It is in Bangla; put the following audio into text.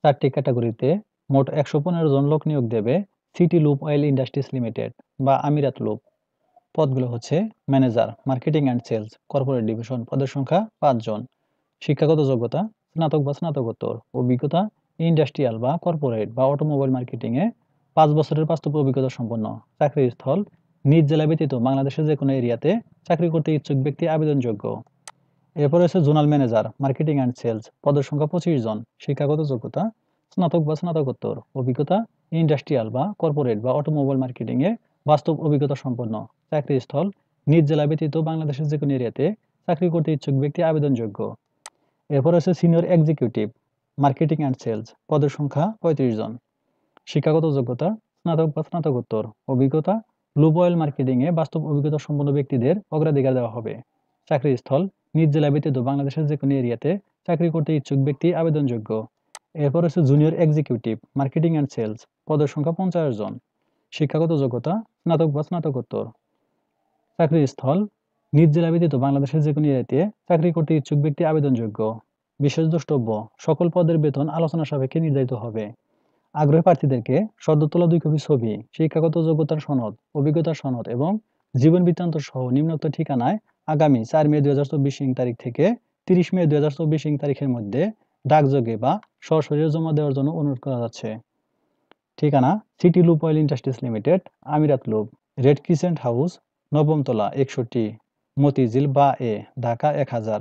4টি ক্যাটাগরিতে মোট ১১৫ জন লোক নিয়োগ দেবে City Loop Oil Industries Limited বা আমিরাত লুপ। পদগুলো হচ্ছে manager, marketing and sales, corporate division. পদের সংখ্যা ৫ জন। শিক্ষাগত যোগ্যতা স্নাতক বা স্নাতকোত্তর। অভিজ্ঞতা ইন্ডাস্ট্রিয়াল বা কর্পোরেট বা অটোমোবাইল মার্কেটিংয়ে ৫ বছরের বাস্তব অভিজ্ঞতা সম্পন্ন। চাকরির স্থল নিজ জেলা ব্যতীত বাংলাদেশের যে কোনো এরিয়াতে চাকরি করতে ইচ্ছুক ব্যক্তি আবেদনযোগ্য। এরপর রয়েছে zonal manager, marketing and sales. পদের সংখ্যা ২৫ জন। শিক্ষাগত যোগ্যতা স্নাতক বা স্নাতকোত্তর। অভিজ্ঞতা ইন্ডাস্ট্রিয়াল বা কর্পোরেট বা অটোমোবাইল মার্কেটিংয়ে বাস্তব অভিজ্ঞতা সম্পন্ন। চাকরির স্থল নিজ জেলা ব্যতীত বাংলাদেশের যে কোনো এরিয়াতে চাকরি করতে ইচ্ছুক ব্যক্তি আবেদনযোগ্য। এরপর রয়েছে senior executive, marketing and sales. পদের সংখ্যা ৩৫ জন। শিক্ষাগত যোগ্যতা স্নাতক বা স্নাতকোত্তর। অভিজ্ঞতা লুপ অয়েল মার্কেটিংয়ে বাস্তব অভিজ্ঞতা সম্পন্ন ব্যক্তিদের অগ্রাধিকার দেওয়া হবে। চাকরির স্থল নিজ জেলা ব্যতীত বাংলাদেশের যে কোনো এরিয়াতে চাকরি করতে ইচ্ছুক ব্যক্তি আবেদনযোগ্য। এরপর হচ্ছে junior executive, marketing and sales. পদের সংখ্যা ৫০ জন। শিক্ষাগত যোগ্যতা স্নাতক বা স্নাতকোত্তর। চাকরির স্থল নিজ জেলা ব্যতীত বাংলাদেশের যে কোনো এরিয়াতে চাকরি করতে ইচ্ছুক ব্যক্তি আবেদনযোগ্য। বিশেষ দ্রষ্টব্য, সকল পদের বেতন আলোচনা সাপেক্ষে নির্ধারিত হবে। আগ্রহী প্রার্থীদেরকে সদ্য তোলা ২ কপি ছবি, শিক্ষাগত যোগ্যতার সনদ, অভিজ্ঞতার সনদ এবং জীবন বৃত্তান্ত সহ নিম্নোক্ত ঠিকানায় আগামী ৪ মে ২০২৪ ইং তারিখ থেকে ৩০ মে ২০২৪ ইং তারিখের মধ্যে ডাকযোগে বা সরাসরি জমা দেওয়ার জন্য অনুরোধ করা যাচ্ছে। ঠিকানা city Loop Oil Industries limited, আমিরাত লুপ, রেড ক্রিসেন্ট হাউস, নবম তলা ৬১, মতিঝিল বা এ, ঢাকা ১০০০।